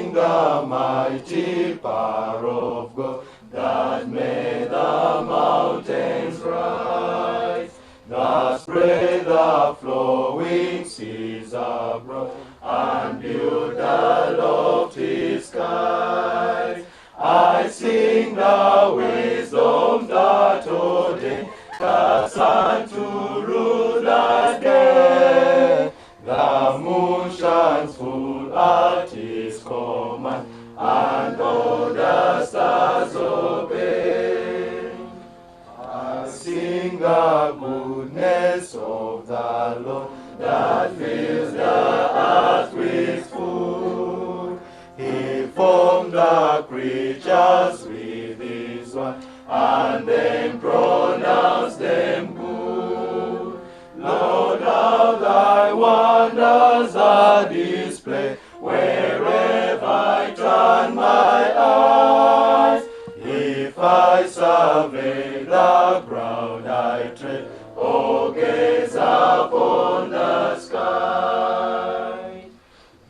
sing the mighty power of God that made the mountains rise. That spread the flowing seas abroad and build the lofty skies. I sing the wisdom that ordained the sun to rule the day. The moon shines full at his command, and all the stars obey. I sing the goodness of the Lord that fills the earth with food. He formed the creatures with his word, and then pronounced them good. Lord, how thy wonders are displayed wherever I turn my eyes. If I survey the ground I tread, oh, gaze upon the sky.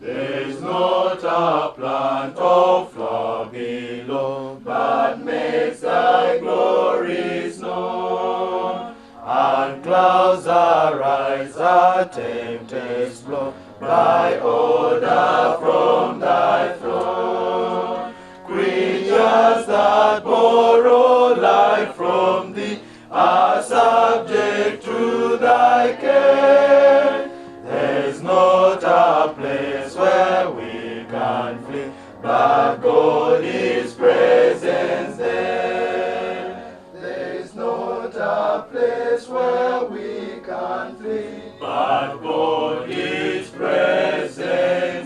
There's not a plant or flower below, but makes thy glories known. And clouds arise, a tempest blow, by order from thy throne. Creatures that borrow life from thee are subject to thy care. There's not a place where we can flee, but God is present there. There's not a place where we can flee, but God is present